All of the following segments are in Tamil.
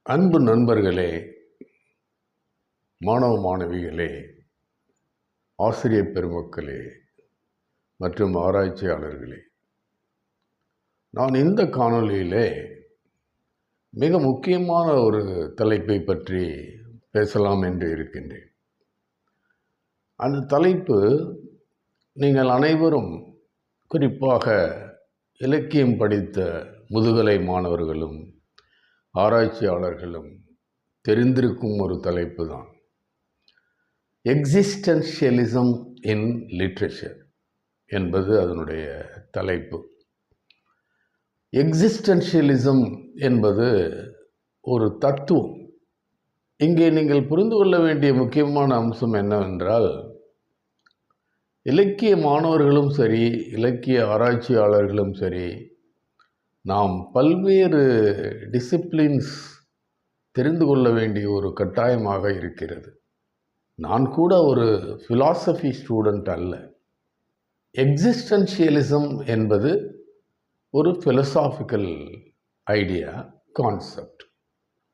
அன்பு நண்பர்களே, மாணவ மாணவிகளே, ஆசிரியர் பெருமக்களே மற்றும் ஆராய்ச்சியாளர்களே, நான் இந்த காணொளியிலே மிக முக்கியமான ஒரு தலைப்பை பற்றி பேசலாம் என்று இருக்கின்றேன். அந்த தலைப்பு நீங்கள் அனைவரும், குறிப்பாக இலக்கியம் படித்த முதுகலை மாணவர்களும் ஆராய்ச்சியாளர்களும் தெரிந்திருக்கும் ஒரு தலைப்பு தான். எக்ஸிஸ்டென்ஷியலிசம் இன் லிட்ரேச்சர் என்பது அதனுடைய தலைப்பு. எக்ஸிஸ்டென்ஷியலிசம் என்பது ஒரு தத்துவம். இங்கே நீங்கள் புரிந்து கொள்ள வேண்டிய முக்கியமான அம்சம் என்னவென்றால், இலக்கிய மாணவர்களும் சரி, இலக்கிய ஆராய்ச்சியாளர்களும் சரி, நாம் பல்வேறு டிசிப்ளின்ஸ் தெரிந்து கொள்ள வேண்டிய ஒரு கட்டாயமாக இருக்கிறது. நான் கூட ஒரு ஃபிலாசபி ஸ்டூடெண்ட் அல்ல. எக்ஸிஸ்டென்ஷியலிசம் என்பது ஒரு ஃபிலசாபிக்கல் ஐடியா, கான்செப்ட்.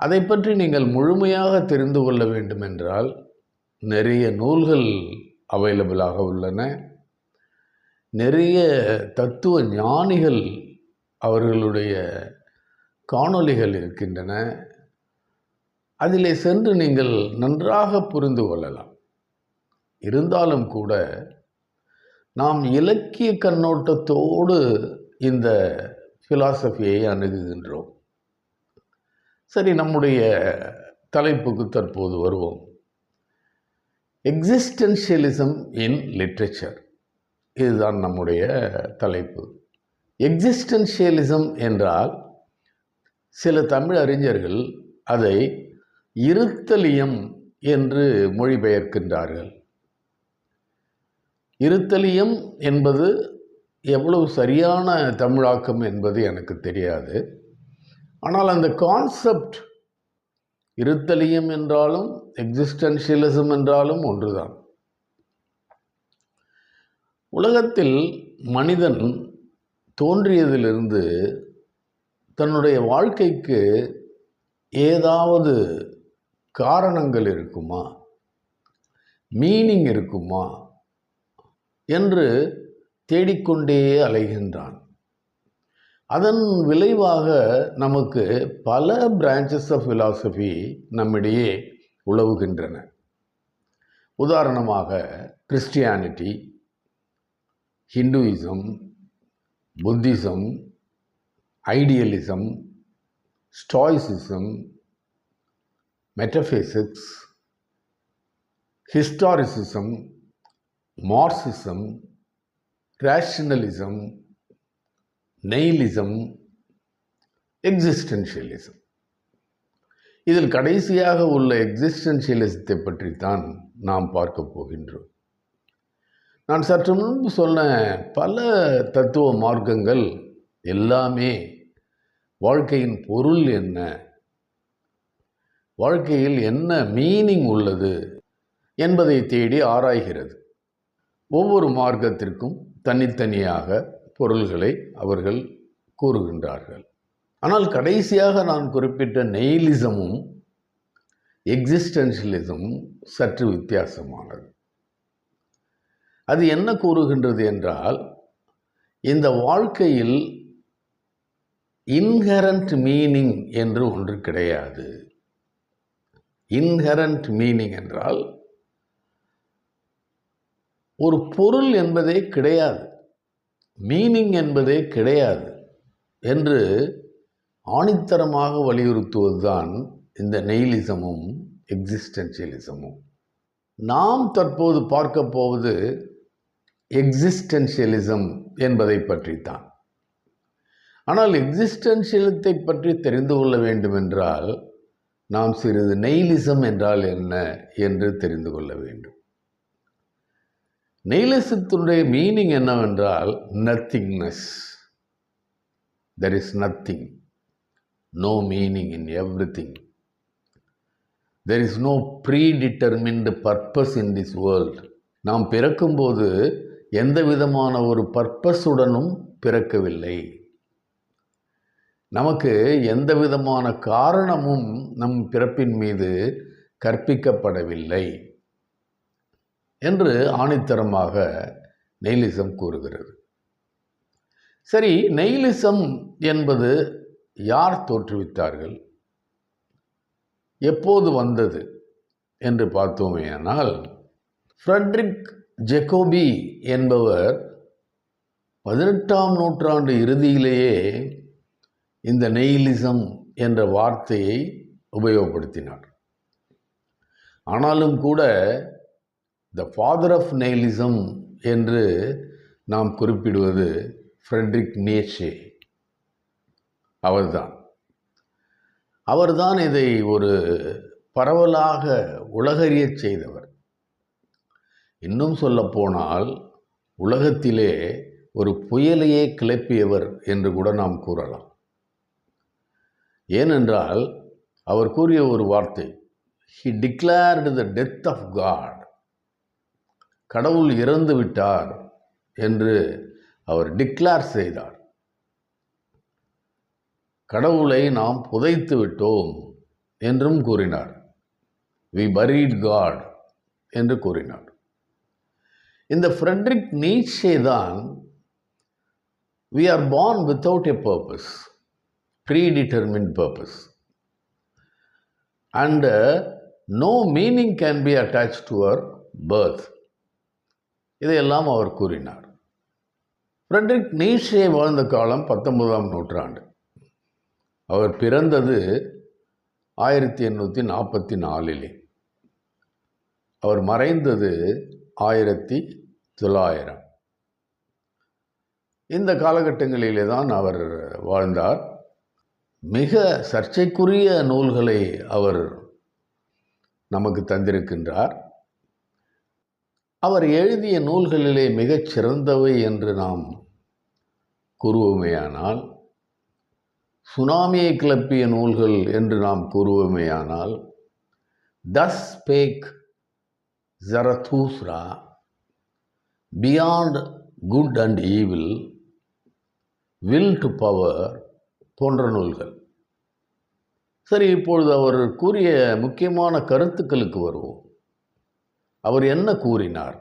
அதை பற்றி நீங்கள் முழுமையாக தெரிந்து கொள்ள வேண்டும் என்றால் நிறைய நூல்கள் அவைலபிளாக உள்ளன. நிறைய தத்துவ ஞானிகள் அவர்களுடைய காணொளிகள் இருக்கின்றன. அதிலே சென்று நீங்கள் நன்றாக புரிந்து கொள்ளலாம். இருந்தாலும் கூட நாம் இலக்கிய கண்ணோட்டத்தோடு இந்த ஃபிலாசபியை அணுகுகின்றோம். சரி, நம்முடைய தலைப்புக்கு தற்போது வருவோம். எக்ஸிஸ்டென்ஷியலிசம் இன் லிட்ரேச்சர், இதுதான் நம்முடைய தலைப்பு. எக்ஸிஸ்டென்ஷியலிசம் என்றால் சில தமிழ் அறிஞர்கள் அதை இருத்தலியம் என்று மொழிபெயர்க்கின்றார்கள். இருத்தலியம் என்பது எவ்வளவு சரியான தமிழாக்கம் என்பது எனக்கு தெரியாது. ஆனால் அந்த கான்செப்ட், இருத்தலியம் என்றாலும் எக்ஸிஸ்டென்ஷியலிசம் என்றாலும் ஒன்றுதான். உலகத்தில் மனிதன் தோன்றியதிலிருந்து தன்னுடைய வாழ்க்கைக்கு ஏதாவது காரணங்கள் இருக்குமா, மீனிங் இருக்குமா என்று தேடிக்கொண்டே அலைகின்றான். அதன் விளைவாக நமக்கு பல பிரான்ச்சஸ் ஆஃப் ஃபிலாசபி நம்மிடையே உலவுகின்றன. உதாரணமாக Christianity, Hinduism, Buddhism, idealism, stoicism, metaphysics, historicism, Marxism, rationalism, nihilism, existentialism. இதில் கடைசியாக உள்ள எக்ஸிஸ்டென்ஷியலிசத்தை பற்றித்தான் நாம் பார்க்க போகின்றோம். நான் சற்று முன்பு சொன்ன பல தத்துவ மார்க்கங்கள் எல்லாமே வாழ்க்கையின் பொருள் என்ன, வாழ்க்கையில் என்ன மீனிங் உள்ளது என்பதை தேடி ஆராய்கிறது. ஒவ்வொரு மார்க்கத்திற்கும் தனித்தனியாக பொருள்களை அவர்கள் கூறுகின்றார்கள். ஆனால் கடைசியாக நான் குறிப்பிட்ட நெய்லிசமும் எக்ஸிஸ்டென்ஷியலிசமும் சற்று வித்தியாசமானது. அது என்ன கூறுகின்றது என்றால், இந்த வாழ்க்கையில் இன்ஹெரண்ட் மீனிங் என்று ஒன்று கிடையாது. இன்ஹெரண்ட் மீனிங் என்றால் ஒரு பொருள் என்பதே கிடையாது, மீனிங் என்பதே கிடையாது என்று ஆணித்தரமாக வலியுறுத்துவதுதான் இந்த நெய்லிசமும் எக்ஸிஸ்டென்ஷியலிசமும். நாம் தற்போது பார்க்க போவது எக்ஸிஸ்டென்ஷியலிசம் என்பதை பற்றித்தான். ஆனால் எக்ஸிஸ்டென்ஷியலிசத்தை பற்றி தெரிந்து கொள்ள வேண்டுமென்றால் நாம் சிறிது நெய்லிசம் என்றால் என்ன என்று தெரிந்து கொள்ள வேண்டும். நெய்லிசத்தினுடைய மீனிங் என்னவென்றால் nothingness. There is nothing, no meaning in everything. There is no predetermined purpose in this world. நாம் பிறக்கும்போது எந்த விதமான ஒரு பர்பஸுடனும் பிறக்கவில்லை. நமக்கு எந்த விதமான காரணமும் நம் பிறப்பின் மீது கற்பிக்கப்படவில்லை என்று ஆணித்தரமாக நெய்லிசம் கூறுகிறது. சரி, நெய்லிசம் என்பது யார் தோற்றுவித்தார்கள், எப்போது வந்தது என்று பார்த்தோமேயானால், ஃப்ரெட்ரிக் ஜெகோபி என்பவர் 18ஆம் நூற்றாண்டு இறுதியிலேயே இந்த நெய்லிசம் என்ற வார்த்தையை உபயோகப்படுத்தினார். ஆனாலும் கூட த ஃபாதர் ஆஃப் நெய்லிசம் என்று நாம் குறிப்பிடுவது ஃப்ரெட்ரிக் நீட்ஷே. அவர்தான் இதை ஒரு பரவலாக உலகறியச் செய்தவர். இன்னும் சொல்லப்போனால் உலகத்திலே ஒரு புயலையே கிளப்பியவர் என்று கூட நாம் கூறலாம். ஏனென்றால் அவர் கூறிய ஒரு வார்த்தை, he declared the death of God. கடவுள் இறந்து விட்டார் என்று அவர் டிக்ளேர் செய்தார். கடவுளை நாம் புதைத்து விட்டோம் என்றும் கூறினார். we buried God என்று கூறினார். இந்த ஃப்ரெட்ரிக் நீட்ஷே தான் we are born without a purpose, predetermined purpose, and no meaning can be attached to our birth. இதையெல்லாம் அவர் கூறினார். ஃப்ரெட்ரிக் நீட்ஷே வாழ்ந்த காலம் 19ஆம் நூற்றாண்டு. அவர் பிறந்தது 1844. அவர் மறைந்தது 1900. இந்த காலகட்டங்களிலே தான் அவர் வாழ்ந்தார். மிக சர்ச்சைக்குரிய நூல்களை அவர் நமக்கு தந்திருக்கின்றார். அவர் எழுதிய நூல்களிலே மிகச் சிறந்தவை என்று நாம் கூறுவோமேயானால், சுனாமியை கிளப்பிய நூல்கள் என்று நாம் கூறுவோமேயானால், thus spake Zarathustra, beyond good and evil, will to power போன்ற நூல்கள். சரி, இப்பொழுது அவர் கூறிய முக்கியமான கருத்துக்களுக்கு வருவோம். அவர் என்ன கூறினார்?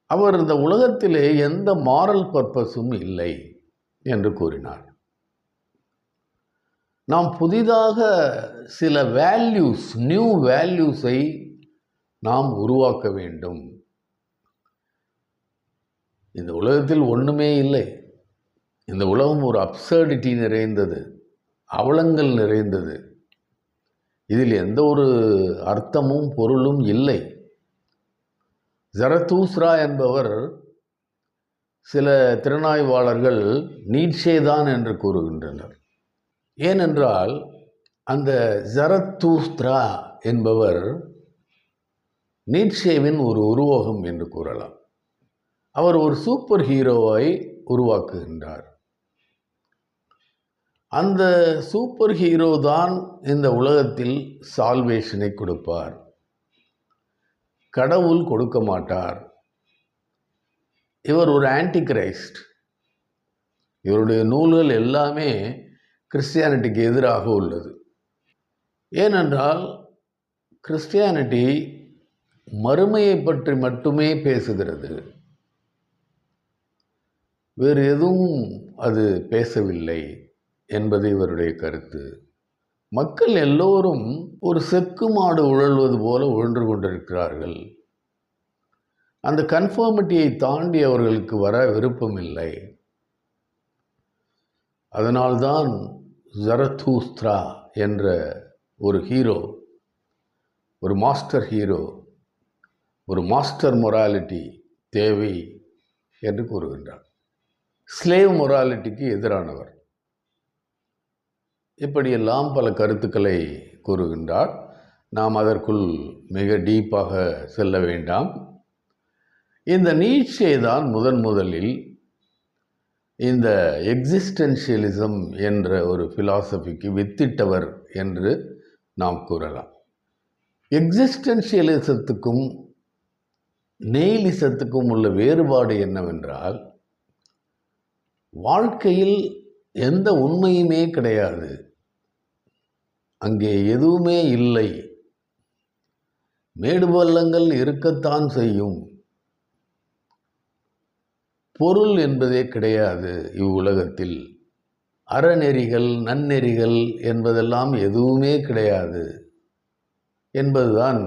அவர் இந்த உலகத்திலே எந்த மாரல் பர்பஸும் இல்லை என்று கூறினார். நாம் புதிதாக சில வேல்யூஸ், நியூ வேல்யூஸை நாம் உருவாக்க வேண்டும். இந்த உலகத்தில் ஒன்றுமே இல்லை. இந்த உலகம் ஒரு அப்சர்டிட்டி நிறைந்தது, அவலங்கள் நிறைந்தது. இதில் எந்த ஒரு அர்த்தமும் பொருளும் இல்லை. ஜரதூஸ்ரா என்பவர் சில திறனாய்வாளர்கள் நீட்ஷே தான் என்று கூறுகின்றனர். ஏனென்றால் அந்த ஜரதூஸ்ரா என்பவர் நீட்ஷேவின் ஒரு உருவகம் என்று கூறலாம். அவர் ஒரு சூப்பர் ஹீரோவை உருவாக்குகின்றார். அந்த சூப்பர் ஹீரோ தான் இந்த உலகத்தில் சால்வேஷனை கொடுப்பார். கடவுள் கொடுக்க மாட்டார். இவர் ஒரு ஆன்டி கிரைஸ்ட். இவருடைய நூல்கள் எல்லாமே கிறிஸ்டியானிட்டிக்கு எதிராக உள்ளது. ஏனென்றால் கிறிஸ்டியானிட்டி மறுமையை பற்றி மட்டுமே பேசுகிறது, வேறு எதுவும் அது பேசவில்லை என்பது இவருடைய கருத்து. மக்கள் எல்லோரும் ஒரு செக்கு மாடு உழல்வது போல உழன்று கொண்டிருக்கிறார்கள். அந்த கன்ஃபர்மிட்டியை தாண்டி அவர்களுக்கு வர விருப்பமில்லை. அதனால்தான் ஜரதூஸ்த்ரா என்ற ஒரு ஹீரோ, ஒரு மாஸ்டர் ஹீரோ, ஒரு மாஸ்டர் மொராலிட்டி தேவை என்று கூறுகின்றார். ஸ்லேவ் மொராலிட்டிக்கு எதிரானவர். இப்படியெல்லாம் பல கருத்துக்களை கூறுகின்றார். நாம் அதற்குள் மிக டீப்பாக செல்ல வேண்டாம். இந்த நீட்ஷே தான் முதலில் இந்த எக்ஸிஸ்டென்ஷியலிசம் என்ற ஒரு ஃபிலாசபிக்கு வித்திட்டவர் என்று நாம் கூறலாம். எக்ஸிஸ்டென்ஷியலிசத்துக்கும் நெய்லிசத்துக்கும் உள்ள வேறுபாடு என்னவென்றால், வாழ்க்கையில் எந்த உண்மையுமே கிடையாது, அங்கே எதுவுமே இல்லை, மேடு பள்ளங்கள் இருக்கத்தான் செய்யும், பொருள் என்பதே கிடையாது இவ்வுலகத்தில், அறநெறிகள் நன்னெறிகள் என்பதெல்லாம் எதுவுமே கிடையாது என்பதுதான்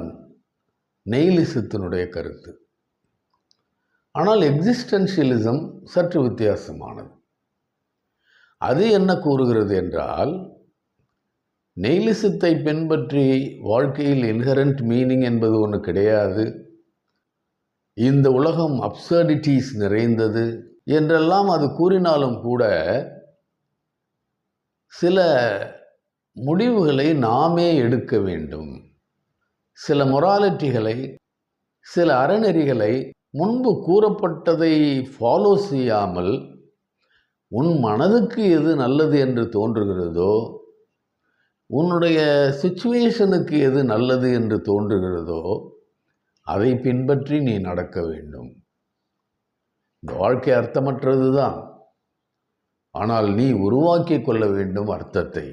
நெய்லிசத்தினுடைய கருத்து. ஆனால் எக்ஸிஸ்டென்ஷியலிசம் சற்று வித்தியாசமானது. அது என்ன கூறுகிறது என்றால், நெய்லிசத்தை பின்பற்றி வாழ்க்கையில் இன்ஹரண்ட் மீனிங் என்பது ஒன்று கிடையாது, இந்த உலகம் அப்சர்டிட்டிஸ் நிறைந்தது என்றெல்லாம் அது கூறினாலும் கூட சில முடிவுகளை நாமே எடுக்க வேண்டும், சில மொராலிட்டிகளை, சில அறநெறிகளை முன்பு கூறப்பட்டதை ஃபாலோ செய்யாமல் உன் மனதுக்கு எது நல்லது என்று தோன்றுகிறதோ, உன்னுடைய சிச்சுவேஷனுக்கு எது நல்லது என்று தோன்றுகிறதோ அதை பின்பற்றி நீ நடக்க வேண்டும். இந்த வாழ்க்கை அர்த்தமற்றது தான், ஆனால் நீ உருவாக்கி கொள்ள வேண்டும் அர்த்தத்தை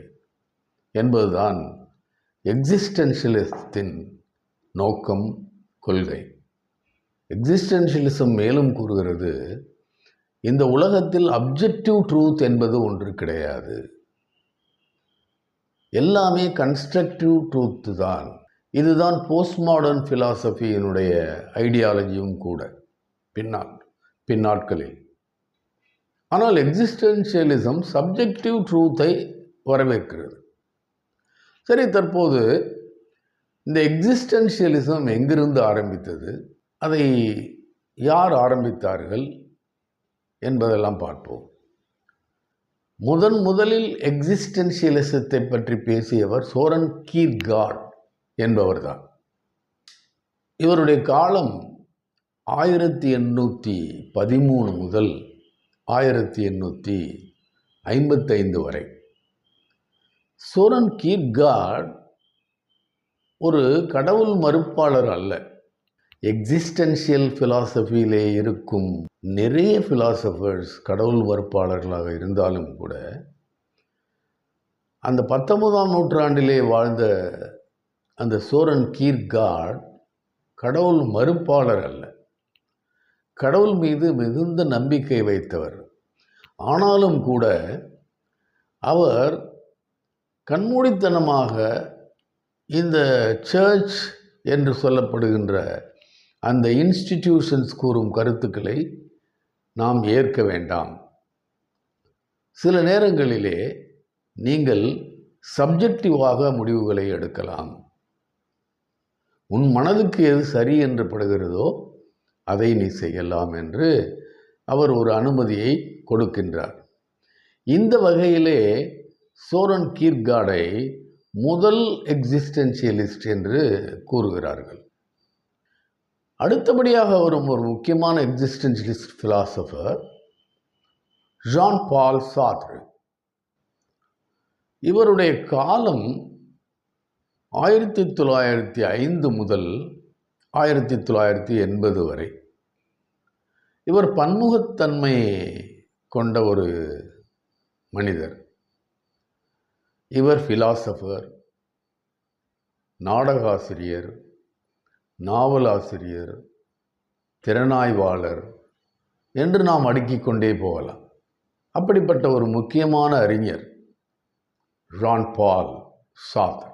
என்பதுதான் எக்ஸிஸ்டென்ஷியலிசத்தின் நோக்கம், கொள்கை. எக்ஸிஸ்டென்ஷியலிசம் மேலும் கூறுகிறது, இந்த உலகத்தில் அப்ஜெக்டிவ் ட்ரூத் என்பது ஒன்று கிடையாது, எல்லாமே கன்ஸ்ட்ரக்டிவ் ட்ரூத் தான். இதுதான் போஸ்ட் மாடர்ன் ஃபிலாசபியினுடைய ஐடியாலஜியும் கூட பின்னாட்களில். ஆனால் எக்ஸிஸ்டென்ஷியலிசம் சப்ஜெக்டிவ் ட்ரூத்தை வரவேற்கிறது. சரி, தற்போது இந்த எக்ஸிஸ்டென்ஷியலிசம் எங்கிருந்து ஆரம்பித்தது, அதை யார் ஆரம்பித்தார்கள் என்பதெல்லாம் பார்ப்போம். முதலில் எக்ஸிஸ்டென்ஷியலிசத்தை பற்றி பேசியவர் சோரன் கீர்கார்ட் என்பவர்தான். இவருடைய காலம் 1813 முதல் 1855 வரை. சோரன் கீர்கார்ட் ஒரு கடவுள் மறுப்பாளர் அல்ல. எக்ஸிஸ்டென்ஷியல் ஃபிலாசபியிலே இருக்கும் நிறைய ஃபிலாசபர்ஸ் கடவுள் மறுப்பாளர்களாக இருந்தாலும் கூட, அந்த 19ஆம் நூற்றாண்டிலே வாழ்ந்த அந்த சோரன் கீர்கார்ட் கடவுள் மறுப்பாளர் அல்ல, கடவுள் மீது மிகுந்த நம்பிக்கை வைத்தவர். ஆனாலும் கூட அவர் கண்மூடித்தனமாக இந்த சர்ச் என்று சொல்லப்படுகின்ற அந்த இன்ஸ்டிடியூஷன்ஸ் கூறும் கருத்துக்களை நாம் ஏற்க வேண்டாம். சில நேரங்களிலே நீங்கள் சப்ஜெக்டிவாக முடிவுகளை எடுக்கலாம், உன் மனதுக்கு எது சரி என்று படுகிறதோ அதை நீ செய்யலாம் என்று அவர் ஒரு அனுமதியை கொடுக்கின்றார். இந்த வகையிலே சோரன் கீர்கார்டை முதல் எக்ஸிஸ்டென்ஷியலிஸ்ட் என்று கூறுகிறார்கள். அடுத்தபடியாக வரும் ஒரு முக்கியமான எக்ஸிஸ்டென்ஷியலிஸ்ட் ஃபிலாசபர் ஜான் பால் சார்த்ரே. இவருடைய காலம் 1905 முதல் 1980 வரை. இவர் பன்முகத்தன்மை கொண்ட ஒரு மனிதர். இவர் ஃபிலாசபர், நாடகாசிரியர், நாவலாசிரியர், திறனாய்வாளர் என்று நாம் அடுக்கிக் கொண்டே போகலாம். அப்படிப்பட்ட ஒரு முக்கியமான அறிஞர் ஜான் பால் சார்த்ரே.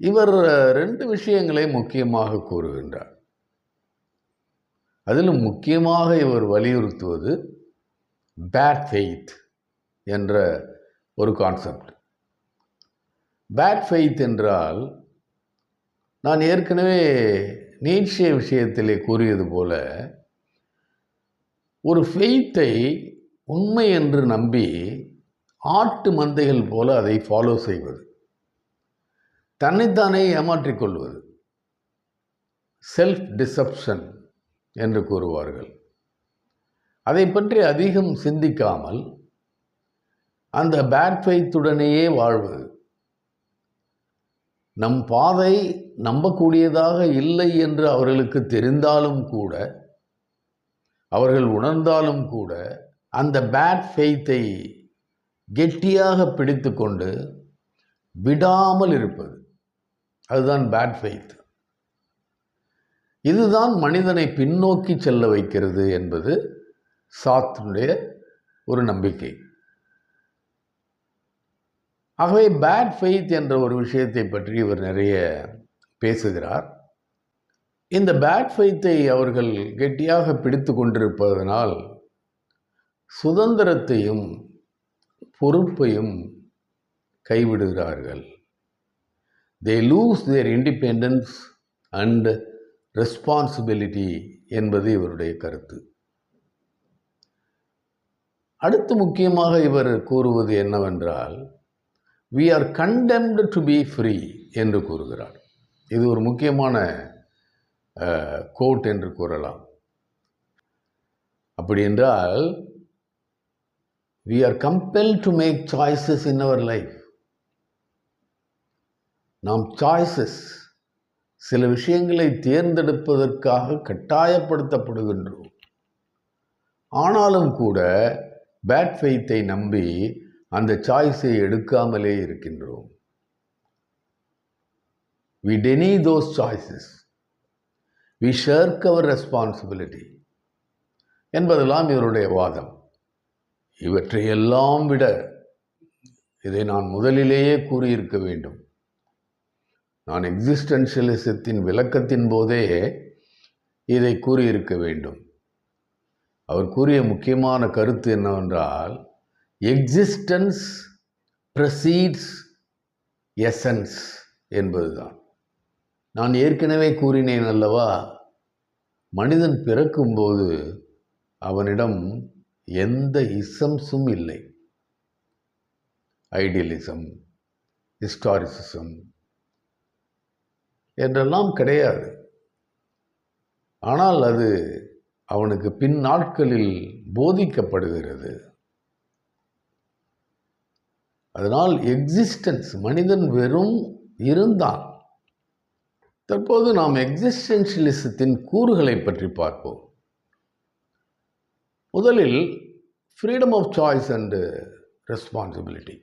இவர் 2 விஷயங்களை முக்கியமாக கூறுகின்றார். அதிலும் முக்கியமாக இவர் வலியுறுத்துவது பேட் ஃபெய்த் என்ற ஒரு கான்செப்ட். பேட் ஃபெய்த் என்றால், நான் ஏற்கனவே நீட்சே விஷயத்திலே கூறியது போல, ஒரு ஃபெய்த்தை உண்மை என்று நம்பி ஆட்டு மந்தைகள் போல அதை ஃபாலோ செய்வது, தன்னைத்தானே ஏமாற்றிக்கொள்வது, செல்ஃப் டிசெப்ஷன் என்று கூறுவார்கள். அதை பற்றி அதிகம் சிந்திக்காமல் அந்த பேட் ஃபெய்த்துடனேயே வாழ்வது. நம் பாதை நம்பக்கூடியதாக இல்லை என்று அவர்களுக்கு தெரிந்தாலும் கூட, அவர்கள் உணர்ந்தாலும் கூட, அந்த பேட் ஃபெய்த்தை கெட்டியாக பிடித்து கொண்டு விடாமல் இருப்பது, அதுதான் பேட் ஃபெய்த். இதுதான் மனிதனை பின்னோக்கி செல்ல வைக்கிறது என்பது சார்த்ருடைய ஒரு நம்பிக்கை. ஆகவே பேட் ஃபெய்த் என்ற ஒரு விஷயத்தை பற்றி இவர் நிறைய பேசுகிறார். இந்த பேட் ஃபெய்த்தை அவர்கள் கெட்டியாக பிடித்து கொண்டிருப்பதனால் சுதந்திரத்தையும் பொறுப்பையும் கைவிடுகிறார்கள். They lose their independence and responsibility என்பது இவருடைய கருத்து. அடுத்து முக்கியமாக இவர் கூறுவது என்னவென்றால், we are condemned to be free என்று கூறுகிறார். இது ஒரு முக்கியமான கோட் என்று கூறலாம். அப்படி என்றால், we are compelled to make choices in our life. நாம் சாய்ஸஸ், சில விஷயங்களை தேர்ந்தெடுப்பதற்காக கட்டாயப்படுத்தப்படுகின்றோம். ஆனாலும் கூட பேட் ஃபெய்த்தை நம்பி அந்த சாய்ஸை எடுக்காமலே இருக்கின்றோம். We deny those choices. We shirk our responsibility என்பதெல்லாம் இவருடைய வாதம். இவற்றையெல்லாம் விட இதை நான் முதலிலேயே கூறியிருக்க வேண்டும். நான் எக்ஸிஸ்டென்ஷியலிசத்தின் விளக்கத்தின் போதே இதை கூறியிருக்க வேண்டும். அவர் கூறிய முக்கியமான கருத்து என்னவென்றால், எக்ஸிஸ்டன்ஸ் ப்ரசீட்ஸ் எசன்ஸ் என்பதுதான். நான் ஏற்கனவே கூறினேன் அல்லவா, மனிதன் பிறக்கும்போது அவனிடம் எந்த இசம்ஸும் இல்லை. ஐடியலிசம், ஹிஸ்டாரிசிசம் என்றெல்லாம் கிடையாது. ஆனால் அது அவனுக்கு பின் நாட்களில் போதிக்கப்படுகிறது. அதனால் எக்ஸிஸ்டன்ஸ், மனிதன் வெறும் இருந்தான். தற்போது நாம் எக்ஸிஸ்டென்ஷியலிசத்தின் கூறுகளை பற்றி பார்ப்போம். முதலில் freedom of choice and responsibility.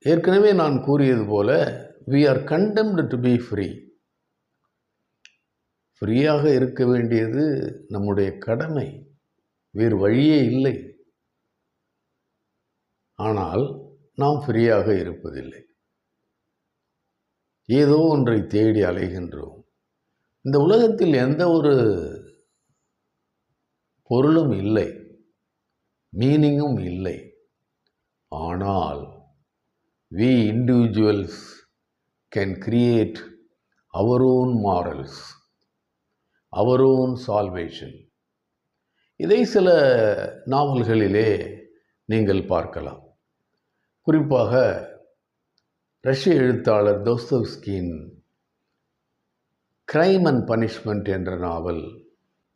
ஏற்கனவே நான் கூறியது போல, we are condemned to be free. ஃப்ரீயாக இருக்க வேண்டியது நம்முடைய கடமை, வேறு வழியே இல்லை. ஆனால் நாம் ஃப்ரீயாக இருப்பதில்லை. ஏதோ ஒன்றை தேடி அலைகின்றோம். இந்த உலகத்தில் எந்த ஒரு பொருளும் இல்லை, மீனிங்கும் இல்லை. ஆனால் we individuals can create our own morals, our own salvation. இதை சில நாவல்களிலே நீங்கள் பார்க்கலாம். குறிப்பாக ரஷ்ய எழுத்தாளர் தோஸ்தோவ்ஸ்கியின் கிரைம் அண்ட் பனிஷ்மெண்ட் என்ற நாவல்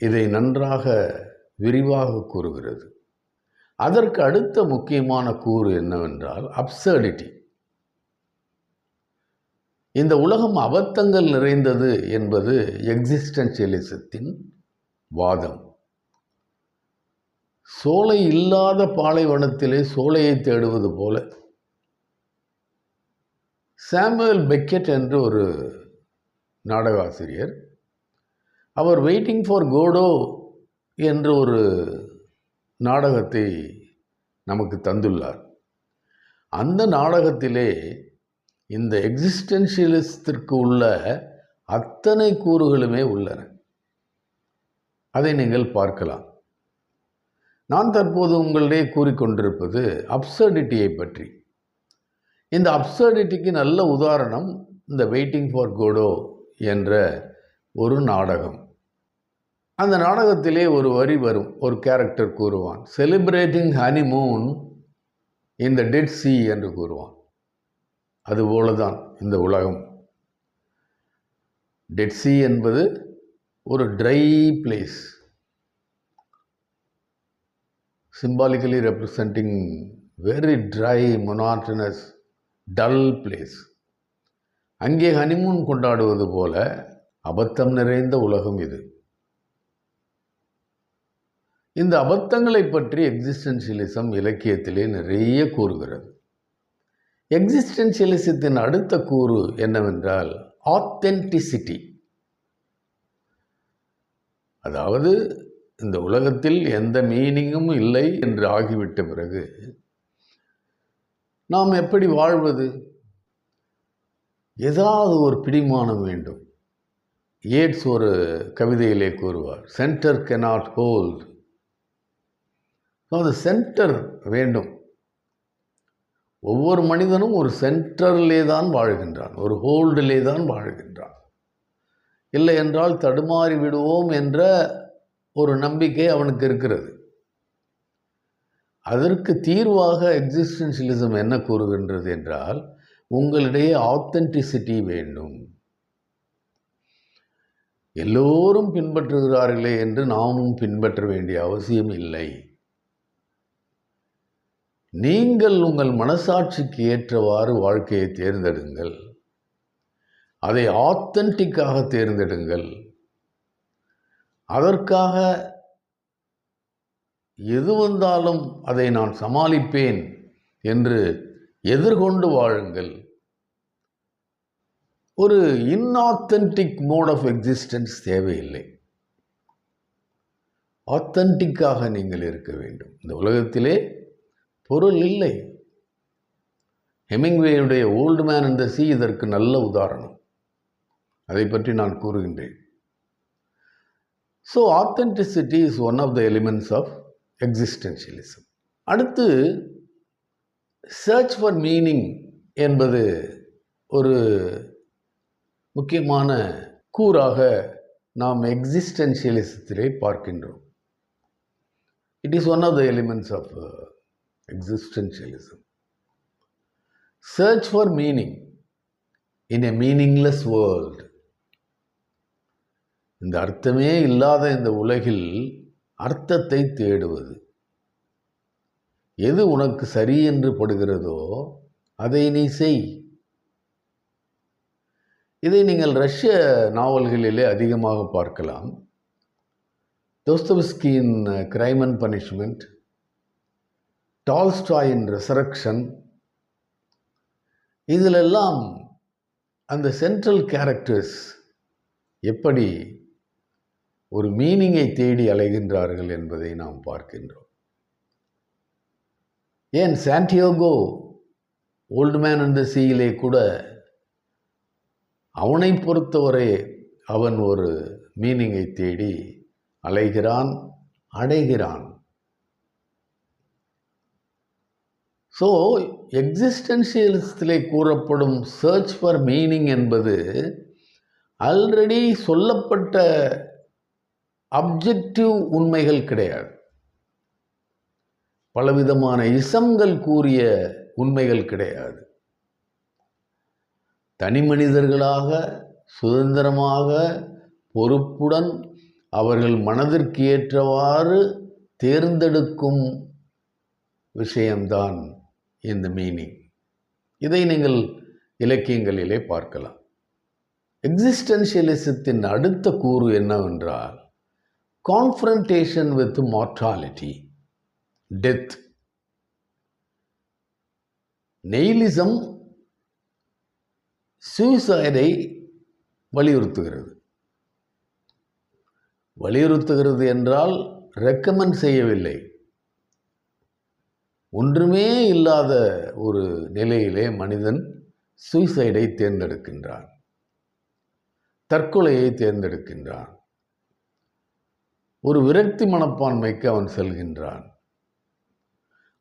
இதை நன்றாக விரிவாக கூறுகிறது. அதற்கு அடுத்த முக்கியமான கூறு என்னவென்றால் அப்சர்டிட்டி. இந்த உலகம் அபத்தங்கள் நிறைந்தது என்பது எக்ஸிஸ்டென்ஷியலிசத்தின் வாதம். சோலை இல்லாத பாலைவனத்திலே சோலையை தேடுவது போல. சாமுவேல் பெக்கெட் என்று ஒரு நாடகாசிரியர், அவர் வெயிட்டிங் ஃபார் கோடோ என்ற ஒரு நாடகத்தை நமக்கு தந்துள்ளார். அந்த நாடகத்திலே இந்த எக்ஸிஸ்டென்ஷியலிசத்திற்கு உள்ள அத்தனை கூறுகளுமே உள்ளன. அதை நீங்கள் பார்க்கலாம். நான் தற்போது உங்களிடையே கூறிக்கொண்டிருப்பது அப்சர்டிட்டியை பற்றி. இந்த அப்சர்டிட்டிக்கு நல்ல உதாரணம் இந்த வெயிட்டிங் ஃபார் கோடோ என்ற ஒரு நாடகம். அந்த நாடகத்திலே ஒரு வரி வரும், ஒரு கேரக்டர் கூறுவான், celebrating honeymoon in the Dead Sea என்று கூறுவான். அதுபோல தான் இந்த உலகம். டெட் சீ என்பது ஒரு try place, symbolically representing very dry, monotonous, dull place. அங்கே ஹனிமூன் கொண்டாடுவது போல அபத்தம் நிறைந்த உலகம் இது. இந்த அபத்தங்களை பற்றி எக்ஸிஸ்டென்ஷியலிசம் இலக்கியத்திலே நிறைய கூறுகிறது. எக்ஸிஸ்டென்ஷியலிசத்தின் அடுத்த கூறு என்னவென்றால் ஆத்தென்டிசிட்டி. அதாவது இந்த உலகத்தில் எந்த மீனிங்கும் இல்லை என்று ஆகிவிட்ட பிறகு நாம் எப்படி வாழ்வது? ஏதாவது ஒரு பிடிமானம் வேண்டும். ஏட்ஸ் ஒரு கவிதையிலே கூறுவார், சென்டர் cannot hold. அது சென்டர் வேண்டும். ஒவ்வொரு மனிதனும் ஒரு சென்டரிலே தான் வாழ்கின்றான், ஒரு ஹோல்டிலே தான் வாழ்கின்றான். இல்லை என்றால் தடுமாறி விடுவோம் என்ற ஒரு நம்பிக்கை அவனுக்கு இருக்கிறது. அதற்கு தீர்வாக எக்ஸிஸ்டென்ஷியலிசம் என்ன கூறுகின்றது என்றால், உங்களிடையே ஆத்தென்டிசிட்டி வேண்டும். எல்லோரும் பின்பற்றுகிறார்களே என்று நாமும் பின்பற்ற வேண்டிய அவசியம் இல்லை. நீங்கள் உங்கள் மனசாட்சிக்கு ஏற்றவாறு வாழ்க்கையை தேர்ந்தெடுங்கள். அதை ஆத்தென்டிக்காக தேர்ந்தெடுங்கள். அதற்காக எது வந்தாலும் அதை நான் சமாளிப்பேன் என்று எதிர்கொண்டு வாழுங்கள். ஒரு இன்ஆத்தென்டிக் மோட் ஆஃப் எக்ஸிஸ்டன்ஸ் தேவையில்லை. ஆத்தென்டிக்காக நீங்கள் இருக்க வேண்டும். இந்த உலகத்திலே பொருள் இல்லை. ஹெமிங்வேயுடைய old man and the sea இதற்கு நல்ல உதாரணம். அதை பற்றி நான் கூறுகின்றேன். So authenticity is one of the elements of existentialism. அடுத்து சர்ச் ஃபார் மீனிங் என்பது ஒரு முக்கியமான கூறாக நாம் எக்ஸிஸ்டென்ஷியலிசத்திலே பார்க்கின்றோம். It is one of the elements of existentialism. Search for meaning in a meaningless world. இந்த அர்த்தமே இல்லாத இந்த உலகில் அர்த்தத்தை தேடுவது. எது உனக்கு சரி என்று படுகிறதோ அதை நீ செய். இதை நீங்கள் ரஷ்ய நாவல்களிலே அதிகமாக பார்க்கலாம். தோஸ்தோவ்ஸ்கியின் கிரைம் அண்ட் பனிஷ்மெண்ட், டால்ஸ்டாயின் ரெசரக்ஷன், இதிலெல்லாம் அந்த சென்ட்ரல் கேரக்டர்ஸ் எப்படி ஒரு மீனிங்கை தேடி அலைகின்றார்கள் என்பதை நாம் பார்க்கின்றோம். ஏன் Santiago old man and the சீயிலே கூட அவனை பொறுத்தவரை அவன் ஒரு மீனிங்கை தேடி அலைகிறான், அடைகிறான். ஸோ எக்ஸிஸ்டென்ஷியலிசத்திலே கூறப்படும் சர்ச் ஃபார் மீனிங் என்பது ஆல்ரெடி சொல்லப்பட்ட அப்ஜெக்டிவ் உண்மைகள் கிடையாது. பலவிதமான இசம்கள் கூறிய உண்மைகள் கிடையாது. தனி மனிதர்களாக சுதந்திரமாக பொறுப்புடன் அவர்கள் மனதிற்கு ஏற்றவாறு தேர்ந்தெடுக்கும் விஷயம்தான் இந்த மீனிங். இதை நீங்கள் இலக்கியங்களிலே பார்க்கலாம். எக்ஸிஸ்டென்ஷியலிசத்தின் அடுத்த கூறு என்னவென்றால் கான்ஃபரண்டேஷன் வித் மார்டாலிட்டி, டெத். நெய்லிசம் சூசைடை வலியுறுத்துகிறது என்றால் ரெக்கமெண்ட் செய்யவில்லை. ஒன்றுமே இல்லாத ஒரு நிலையிலே மனிதன் சூசைடை தேர்ந்தெடுக்கின்றான், தற்கொலையை தேர்ந்தெடுக்கின்றான். ஒரு விரக்தி மனப்பான்மைக்கு அவன் செல்கின்றான்.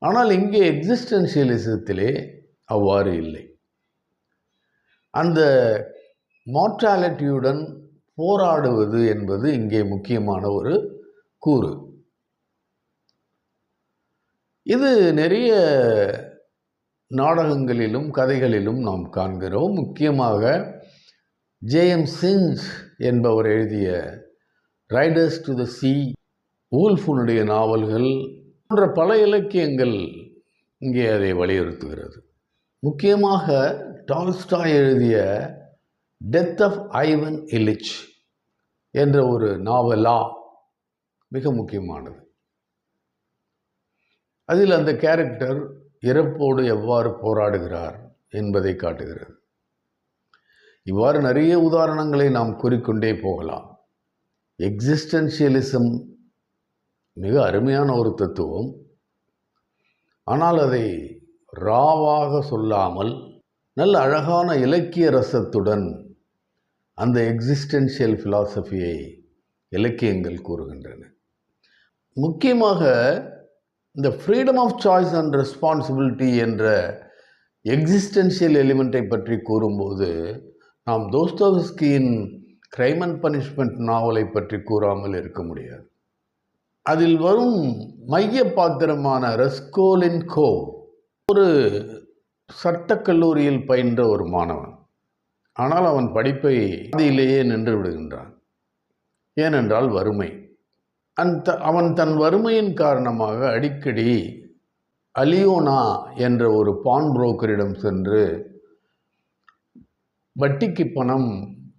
ஆனால் இங்கே எக்ஸிஸ்டென்ஷியலிசத்திலே அவ்வாறு இல்லை. அந்த மார்டாலிட்டியுடன் போராடுவது என்பது இங்கே முக்கியமான ஒரு கூறு. இது நிறைய நாடகங்களிலும் கதைகளிலும் நாம் காண்கிறோம். முக்கியமாக ஜேஎம் சிஞ்ச் என்பவர் எழுதிய ரைடர்ஸ் டு த சீ, வூல்ஃபுனுடைய நாவல்கள் போன்ற பல இலக்கியங்கள் இங்கே அதை வலியுறுத்துகிறது. முக்கியமாக டால்ஸ்டாய் எழுதிய டெத் ஆஃப் ஐவன் இலிச் என்ற ஒரு நாவலா மிக முக்கியமானது. அதில் அந்த கேரக்டர் இறப்போடு எவ்வாறு போராடுகிறார் என்பதை காட்டுகிறது. இவ்வாறு நிறைய உதாரணங்களை நாம் கூறிக்கொண்டே போகலாம். எக்ஸிஸ்டென்ஷியலிசம் மிக அருமையான ஒரு தத்துவம். ஆனால் அதை ராவாக சொல்லாமல் நல்ல அழகான இலக்கிய ரசத்துடன் அந்த எக்ஸிஸ்டென்ஷியல் ஃபிலாசபியை இலக்கியங்கள் கூறுகின்றன. முக்கியமாக இந்த freedom of choice and responsibility என்ற எக்ஸிஸ்டென்ஷியல் எலிமெண்ட்டை பற்றி கூறும்போது நாம் தோஸ்தோவ்ஸ்கியின் கிரைம் அண்ட் பனிஷ்மெண்ட் நாவலை பற்றி கூறாமல் இருக்க முடியாது. அதில் வரும் மைய பாத்திரமான ரஸ்கோலின்கோவ் ஒரு சட்டக்கல்லூரியில் பயின்ற ஒரு மாணவன். ஆனால் அவன் படிப்பை பாதியிலேயே நின்று விடுகின்றான். ஏனென்றால் வறுமை. அவன் தன் வறுமையின் காரணமாக அடிக்கடி அலியோனா என்ற ஒரு பான் புரோக்கரிடம் சென்று வட்டிக்கு பணம்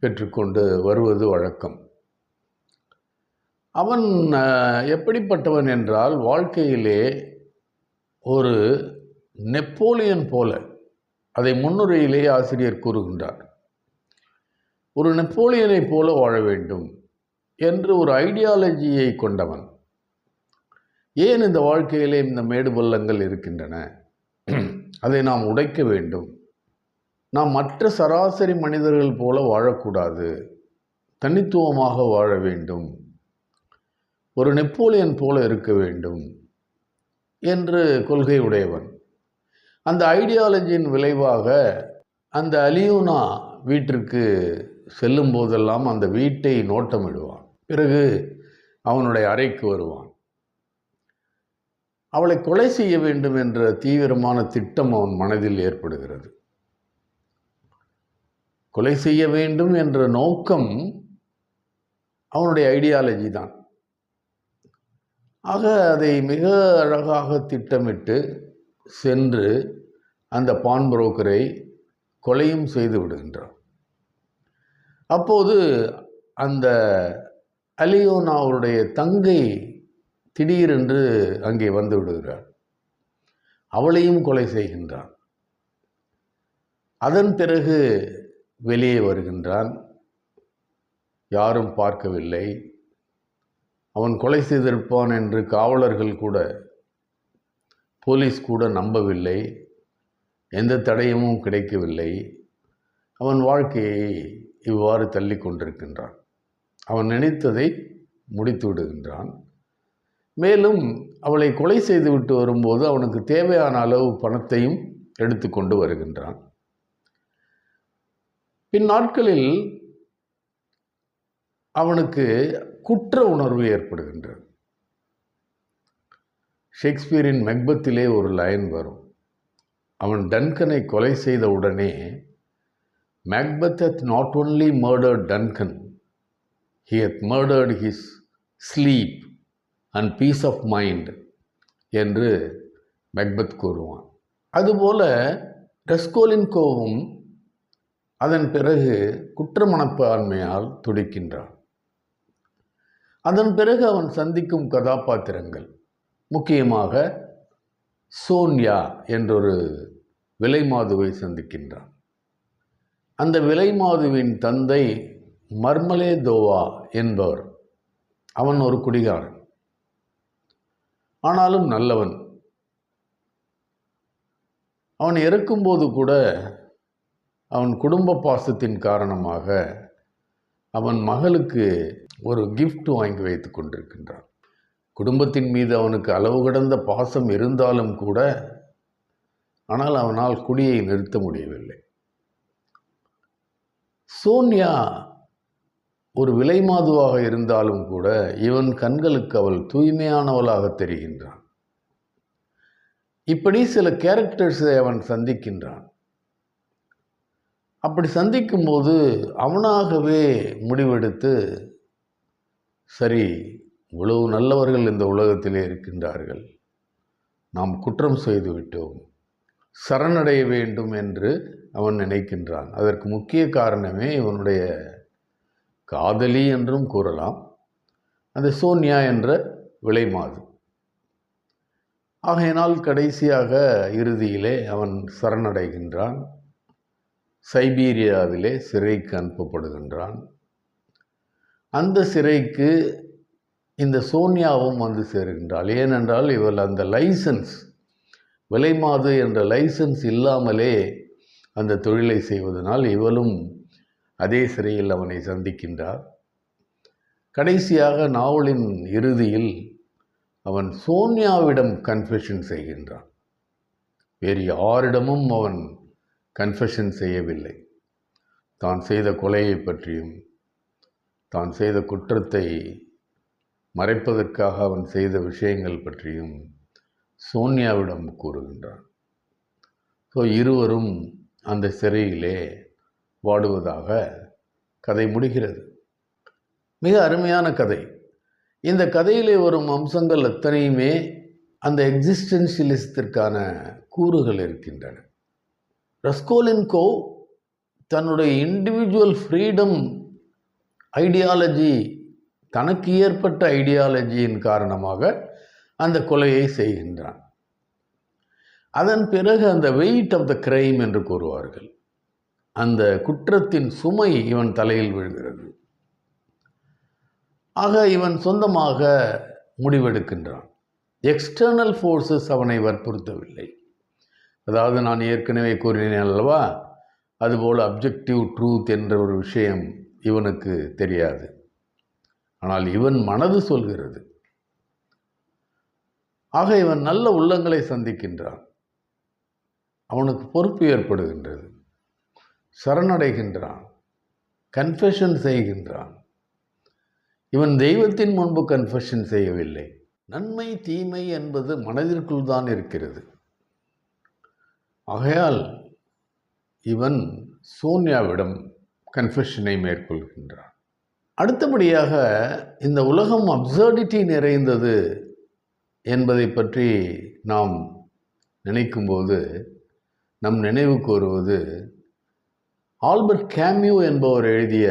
பெற்றுக்கொண்டு வருவது வழக்கம். அவன் எப்படிப்பட்டவன் என்றால் வாழ்க்கையிலே ஒரு நெப்போலியன் போல, அதை முன்னுரையிலே ஆசிரியர் கூறுகின்றார், ஒரு நெப்போலியனை போல வாழ வேண்டும் என்று ஒரு ஐடியாலஜியை கொண்டவன். ஏன் இந்த வாழ்க்கையிலே இந்த மேடு பள்ளங்கள் இருக்கின்றன, அதை நாம் உடைக்க வேண்டும், நாம் மற்ற சராசரி மனிதர்கள் போல வாழக்கூடாது, தனித்துவமாக வாழ வேண்டும், ஒரு நெப்போலியன் போல இருக்க வேண்டும் என்று கொள்கை உடையவன். அந்த ஐடியாலஜியின் விளைவாக அந்த அலியோனா வீட்டிற்கு செல்லும் போதெல்லாம் அந்த வீட்டை நோட்டமிடுவான். பிறகு அவனுடைய அறைக்கு வருவான். அவளை கொலை செய்ய வேண்டும் என்ற தீவிரமான திட்டம் அவன் மனதில் ஏற்படுகிறது. கொலை செய்ய வேண்டும் என்ற நோக்கம் அவனுடைய ஐடியாலஜி தான். ஆக அதை மிக அழகாக திட்டமிட்டு சென்று அந்த பான் புரோக்கரை கொலையும் செய்து விடுகின்றான். அப்போது அந்த அலியோனாவுடைய தங்கை திடீரென்று அங்கே வந்து விடுகிறார். அவளையும் கொலை செய்கின்றான். அதன் பிறகு வெளியே வருகின்றான். யாரும் பார்க்கவில்லை. அவன் கொலை செய்திருப்பான் என்று காவலர்கள் கூட, போலீஸ் கூட நம்பவில்லை. எந்த தடயமும் கிடைக்கவில்லை. அவன் வாழ்க்கையை இவ்வாறு தள்ளி கொண்டிருக்கின்றான். அவன் நினைத்ததை முடித்து விடுகின்றான். மேலும் அவளை கொலை செய்துவிட்டு வரும்போது அவனுக்கு தேவையான அளவு பணத்தையும் எடுத்துக்கொண்டு வருகின்றான். பின் நாட்களில் அவனுக்கு குற்ற உணர்வு ஏற்படுகின்றது. ஷேக்ஸ்பியரின் மெக்பத்திலே ஒரு லைன் வரும். அவன் டன்கனை கொலை செய்த உடனே, Macbeth hath not only murdered Duncan, he hath murdered his sleep and peace of mind என்று மெக்பத் கூறுவான். அதுபோல ரஸ்கோலின்கோவும் அதன் பிறகு குற்ற மனப்பான்மையால் துடிக்கின்றான். அதன் பிறகு அவன் சந்திக்கும் கதாபாத்திரங்கள், முக்கியமாக சோன்யா என்றொரு விலைமாதுவை சந்திக்கின்றான். அந்த விலைமாதுவின் தந்தை மர்மலேதோவா என்பவர். அவன் ஒரு குடிகாரன், ஆனாலும் நல்லவன். அவன் இறக்கும்போது கூட அவன் குடும்ப பாசத்தின் காரணமாக அவன் மகளுக்கு ஒரு கிஃப்ட் வாங்கி வைத்து கொண்டிருக்கின்றான். குடும்பத்தின் மீது அவனுக்கு அளவு கடந்த பாசம் இருந்தாலும் கூட, ஆனால் அவனால் குடியை நிறுத்த முடியவில்லை. சோன்யா ஒரு விலைமாதுவாக இருந்தாலும் கூட இவன் கண்களுக்கு அவள் தூய்மையானவளாக தெரிகின்றான். இப்படி சில கேரக்டர்ஸை அவன் சந்திக்கின்றான். அப்படி சந்திக்கும்போது அவனாகவே முடிவெடுத்து, சரி, இவ்வளவு நல்லவர்கள் இந்த உலகத்திலே இருக்கின்றார்கள், நாம் குற்றம் செய்து விட்டோம், சரணடைய வேண்டும் என்று அவன் நினைக்கின்றான். அதற்கு முக்கிய காரணமே இவனுடைய காதலி என்றும் கூறலாம், அந்த சோன்யா என்ற விலைமாது. ஆகையினால் கடைசியாக இறுதியிலே அவன் சரணடைகின்றான். சைபீரியாவிலே சிறைக்கு அனுப்பப்படுகின்றான். அந்த சிறைக்கு இந்த சோனியாவும் வந்து சேருகின்றாள். ஏனென்றால் இவள் அந்த லைசன்ஸ், விலைமாது என்ற லைசன்ஸ் இல்லாமலே அந்த தொழிலை செய்வதனால் இவளும் அதே சிறையில் அவனை சந்திக்கின்றார். கடைசியாக நாவலின் இறுதியில் அவன் சோனியாவிடம் கன்ஃபெஷன் செய்கின்றான். வேறு யாரிடமும் அவன் கன்ஃபெஷன் செய்யவில்லை. தான் செய்த கொலையை பற்றியும் தான் செய்த குற்றத்தை மறைப்பதற்காக அவன் செய்த விஷயங்கள் பற்றியும் சோனியாவிடம் கூறுகின்றான். ஸோ இருவரும் அந்த சிறையிலே வாடுவதாக கதை முடிகிறது. மிக அருமையான கதை. இந்த கதையிலே வரும் அம்சங்கள் அத்தனையுமே அந்த எக்ஸிஸ்டென்ஷியலிசத்திற்கான கூறுகள் இருக்கின்றன. ரஸ்கோலின்கோவ் தன்னுடைய இண்டிவிஜுவல் ஃப்ரீடம் ஐடியாலஜி, தனக்கு ஏற்பட்ட ஐடியாலஜியின் காரணமாக அந்த கொலையை செய்கின்றான். அதன் பிறகு அந்த வெயிட் ஆஃப் த கிரைம் என்று கூறுவார்கள், அந்த குற்றத்தின் சுமை இவன் தலையில் விழுகிறது. ஆக இவன் சொந்தமாக முடிவெடுக்கின்றான். எக்ஸ்டர்னல் ஃபோர்ஸஸ் அவனை வற்புறுத்தவில்லை. அதாவது நான் ஏற்கனவே கூறினேன் அல்லவா, அதுபோல் அப்ஜெக்டிவ் ட்ரூத் என்ற ஒரு விஷயம் இவனுக்கு தெரியாது. ஆனால் இவன் மனது சொல்கிறது. ஆக இவன் நல்ல உள்ளங்களை சந்திக்கின்றான். அவனுக்கு பொறுப்பு ஏற்படுகின்றது. சரணடைகின்றான். கன்ஃபெஷன் செய்கின்றான். இவன் தெய்வத்தின் முன்பு கன்ஃபெஷன் செய்யவில்லை. நன்மை தீமை என்பது மனதிற்குள் தான் இருக்கிறது. ஆகையால் இவன் சோனியாவிடம் கன்ஃபெஷனை மேற்கொள்கின்றான். அடுத்தபடியாக இந்த உலகம் அப்சர்டிட்டி நிறைந்தது என்பதை பற்றி நாம் நினைக்கும்போது நம் நினைவுக்கு வருவது ஆல்பர்ட் கேமியூ என்பவர் எழுதிய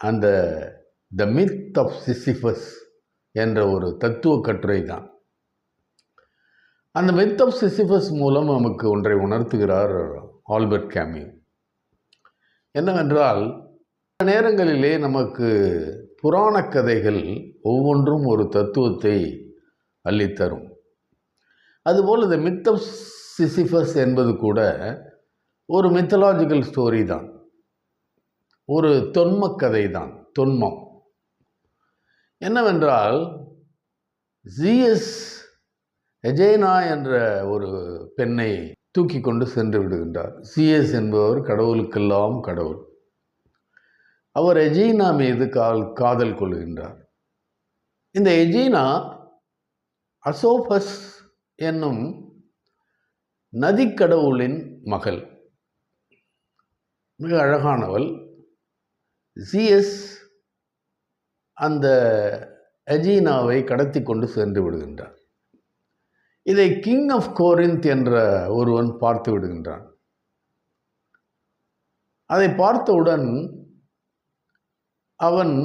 அந்த த மித் ஆஃப் சிசிஃபஸ் என்ற ஒரு தத்துவ கட்டுரை தான். அந்த மித் ஆஃப் சிசிஃபஸ் மூலம் நமக்கு ஒன்றை உணர்த்துகிறார் ஆல்பர்ட் கேமியூ. என்னவென்றால், சில நேரங்களிலே நமக்கு புராண கதைகள் ஒவ்வொன்றும் ஒரு தத்துவத்தை அள்ளித்தரும். அதுபோல் த மித் ஆஃப் சிசிஃபஸ் என்பது கூட ஒரு மித்தலாஜிக்கல் ஸ்டோரி தான், ஒரு தொன்ம கதை தான், தொன்மம். என்னவென்றால், ஜிஎஸ் எஜேனா என்ற ஒரு பெண்ணை தூக்கி கொண்டு சென்று விடுகின்றார். சிஎஸ் என்பவர் கடவுளுக்கெல்லாம் கடவுள். அவர் எஜீனா மீது காதல் கொள்கின்றார். இந்த எஜீனா அசோபஸ் என்னும் நதிக்கடவுளின் மகள், மிக அழகானவள். சிஎஸ் அந்த எஜீனாவை கடத்தி கொண்டு சென்று விடுகின்றார். இதை கிங் ஆஃப் கோரிந்த் என்ற ஒருவன் பார்த்து விடுகின்றான். அதை பார்த்தவுடன் அவன்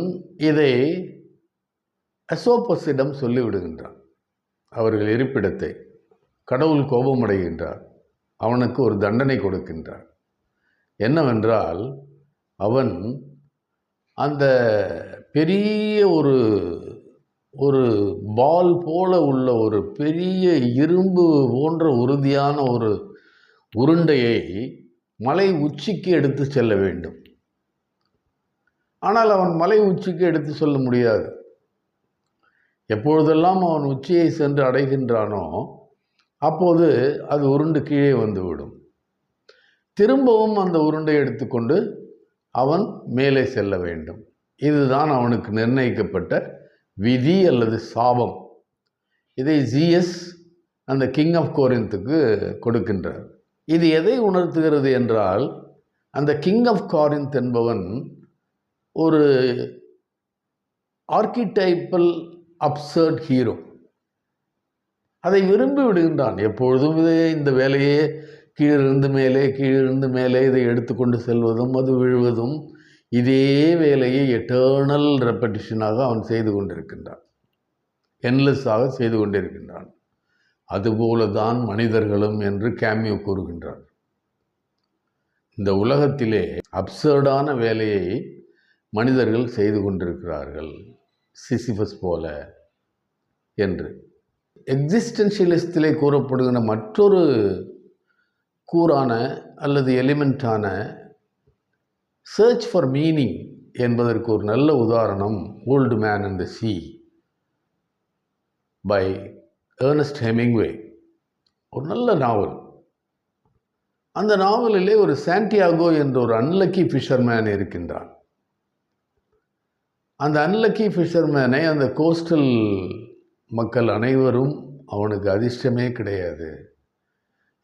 இதை அசோபஸிடம் சொல்லிவிடுகின்றான், அவர்கள் இருப்பிடத்தை. கடவுள் கோபமடைகின்றார். அவனுக்கு ஒரு தண்டனை கொடுக்கின்றார். என்னவென்றால், அவன் அந்த பெரிய ஒரு பால் போல உள்ள ஒரு பெரிய இரும்பு போன்ற உறுதியான ஒரு உருண்டையை மலை உச்சிக்கு எடுத்து செல்ல வேண்டும். ஆனால் அவன் மலை உச்சிக்கு எடுத்து செல்ல முடியாது. எப்பொழுதெல்லாம் அவன் உச்சியை சென்று அடைகின்றானோ அப்போது அது உருண்டு கீழே வந்துவிடும். திரும்பவும் அந்த உருண்டை எடுத்துக்கொண்டு அவன் மேலே செல்ல வேண்டும். இதுதான் அவனுக்கு நிர்ணயிக்கப்பட்ட விதி அல்லது சாபம். இதை ஜிஎஸ் அந்த கிங் ஆஃப் கோரிந்துக்கு கொடுக்கின்றார். இது எதை உணர்த்துகிறது என்றால், அந்த கிங் ஆஃப் கோரிந்த் என்பவன் ஒரு ஆர்கிடைப்பல் அப்சர்ட் ஹீரோ. அதை விரும்பி விடுகின்றான். எப்பொழுதும் இந்த வேலையே கீழிருந்து மேலே கீழிருந்து மேலே இதை எடுத்துக்கொண்டு செல்வதும் அது விழுவதும், இதே வேலையை எட்டர்னல் ரெப்படிஷனாக அவன் செய்து கொண்டிருக்கின்றான். என்லெஸ்ஸாக செய்து கொண்டிருக்கின்றான். அதுபோலதான் மனிதர்களும் என்று கேமியோ கூறுகின்றார். இந்த உலகத்திலே அப்சர்டான வேலையை மனிதர்கள் செய்து கொண்டிருக்கிறார்கள், சிசிபஸ் போல என்று. எக்ஸிஸ்டென்ஷியலிஸ்டிலே கூறப்படுகிற மற்றொரு கூறான அல்லது எலிமெண்ட்டான சர்ச் ஃபார் மீனிங் என்பதற்கு ஒரு நல்ல உதாரணம் old man and the sea by Ernest Hemingway. ஒரு நல்ல நாவல். அந்த நாவலிலே ஒரு சாண்டியாகோ என்ற ஒரு அன்லக்கி ஃபிஷர்மேன் இருக்கின்றான். அந்த அன்லக்கி ஃபிஷர்மேனை அந்த கோஸ்டல் மக்கள் அனைவரும் அவனுக்கு அதிர்ஷ்டமே கிடையாது.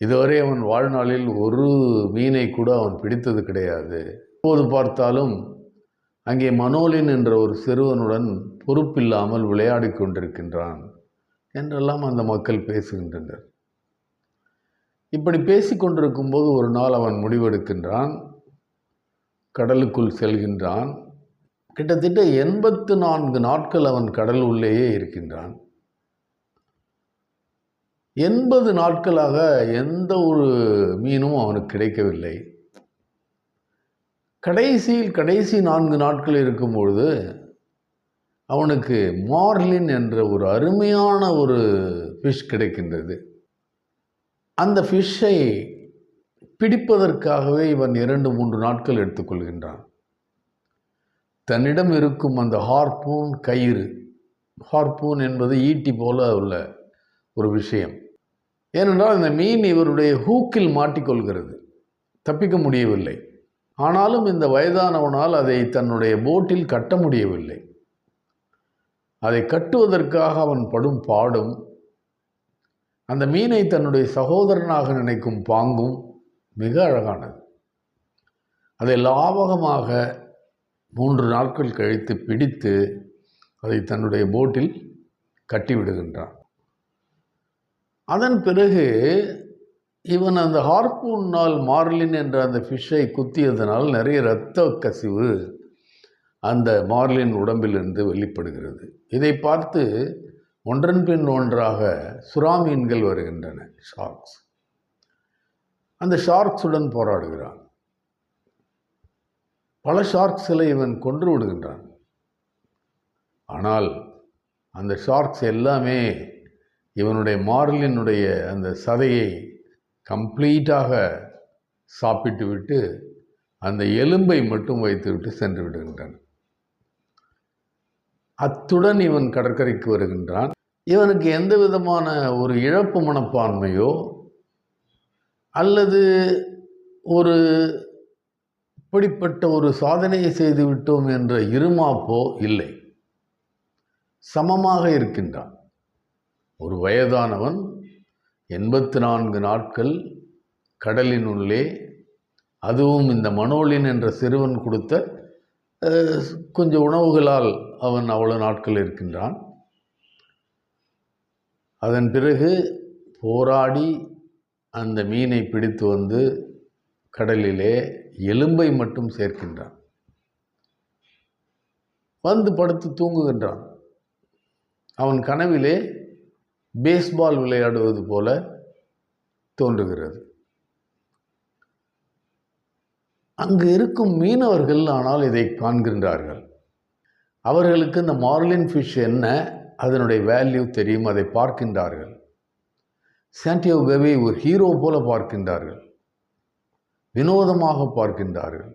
இதுவரை அவன் வாழ்நாளில் ஒரு மீனை கூட அவன் பிடித்தது கிடையாது. எப்போது பார்த்தாலும் அங்கே மனோலின் என்ற ஒரு சிறுவனுடன் பொறுப்பில்லாமல் விளையாடி கொண்டிருக்கின்றான் என்றெல்லாம் அந்த மக்கள் பேசுகின்றனர். இப்படி பேசிக்கொண்டிருக்கும் போது ஒரு நாள் அவன் முடிவெடுக்கின்றான், கடலுக்குள் செல்கின்றான். கிட்டத்தட்ட 84 நாட்கள் அவன் கடல் உள்ளேயே இருக்கின்றான். 80 நாட்களாக எந்த ஒரு மீனும் அவனுக்கு கிடைக்கவில்லை. கடைசி 4 நாட்கள் இருக்கும்பொழுது அவனுக்கு மார்லின் என்ற ஒரு அருமையான ஒரு ஃபிஷ் கிடைக்கின்றது. அந்த ஃபிஷ்ஷை பிடிப்பதற்காகவே இவன் 2-3 நாட்கள் எடுத்துக்கொள்கின்றான். தன்னிடம் இருக்கும் அந்த ஹார்பூன் கயிறு, ஹார்பூன் என்பது ஈட்டி போல உள்ள ஒரு விஷயம். ஏனென்றால் இந்த மீன் இவருடைய ஹூக்கில் மாட்டிக்கொள்கிறது, தப்பிக்க முடியவில்லை. ஆனாலும் இந்த வயதானவனால் அதை தன்னுடைய போட்டில் கட்ட முடியவில்லை. அதை கட்டுவதற்காக அவன் படும் பாடும், அந்த மீனை தன்னுடைய சகோதரனாக நினைக்கும் பாங்கும் மிக அழகானது. அதை லாவகமாக 3 நாட்கள் கழித்து பிடித்து அதை தன்னுடைய போட்டில் கட்டிவிடுகின்றான். அதன் பிறகு இவன் அந்த ஹார்பூனால் மார்லின் என்ற அந்த ஃபிஷ்ஷை குத்தியதனால் நிறைய இரத்த கசிவு அந்த மார்லின் உடம்பிலிருந்து வெளிப்படுகிறது. இதை பார்த்து ஒன்றன் பின் ஒன்றாக சுறா மீன்கள் வருகின்றன, ஷார்க்ஸ். அந்த ஷார்க்ஸுடன் போராடுகிறான். பல ஷார்க்ஸ்களை இவன் கொன்று விடுகின்றான். ஆனால் அந்த ஷார்க்ஸ் எல்லாமே இவனுடைய மார்லினுடைய அந்த சதையை கம்ப்ளீட்டாக சாப்பிட்டு விட்டு அந்த எலும்பை மட்டும் வைத்துவிட்டு சென்று விடுகின்றன. அத்துடன் இவன் கடற்கரைக்கு வருகின்றான். இவனுக்கு எந்த விதமான ஒரு இழப்பு மனப்பான்மையோ அல்லது ஒரு இப்படிப்பட்ட ஒரு சாதனையை செய்து விட்டோம் என்ற இருமாப்போ இல்லை. சமமாக இருக்கின்றான். ஒரு வயதானவன் 84 நாட்கள் கடலினுள்ளே, அதுவும் இந்த மனோலின் என்ற சிறுவன் கொடுத்த கொஞ்சம் உணவுகளால் அவன் அவ்வளவு நாட்கள் இருக்கின்றான். அதன் பிறகு போராடி அந்த மீனை பிடித்து வந்து கடலிலே எலும்பை மட்டும் சேர்க்கின்றான். வந்து படுத்து தூங்குகின்றான். அவன் கனவிலே பேஸ்பால் விளையாடுவது போல தோன்றுகிறது. அங்கு இருக்கும் மீனவர்கள் ஆனால் இதை காண்கின்றார்கள். அவர்களுக்கு இந்த மார்லின் ஃபிஷ் என்ன, அதனுடைய வேல்யூ தெரியும். அதை பார்க்கின்றார்கள். சாண்டியாகோவை ஒரு ஹீரோ போல பார்க்கின்றார்கள், வினோதமாக பார்க்கின்றார்கள்.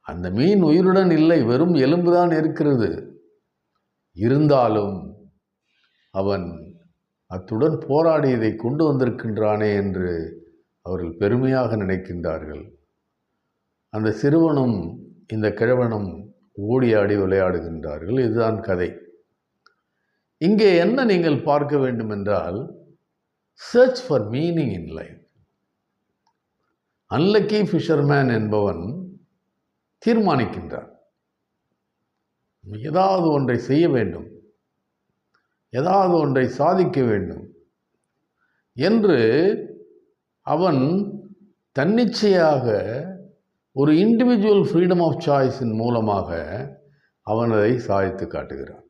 அந்த மீன் உயிருடன் இல்லை, வெறும் எலும்புதான் இருக்கிறது. இருந்தாலும் அவன் அத்துடன் போராடி இதை கொண்டு வந்திருக்கின்றானே என்று அவர்கள் பெருமையாக நினைக்கின்றார்கள். அந்த சிறுவனும் இந்த கிழவனும் ஓடியாடி விளையாடுகின்றார்கள். இதுதான் கதை. இங்கே என்ன நீங்கள் பார்க்க வேண்டும் என்றால், search for meaning in life. Unlucky fisherman என்பவன் தீர்மானிக்கின்றான், ஏதாவது ஒன்றை செய்ய வேண்டும், ஏதாவது ஒன்றை சாதிக்க வேண்டும் என்று அவன் தன்னிச்சையாக ஒரு இண்டிவிஜுவல் ஃப்ரீடம் ஆஃப் சாய்ஸின் மூலமாக அவன் அதை சாதித்து காட்டுகிறான்.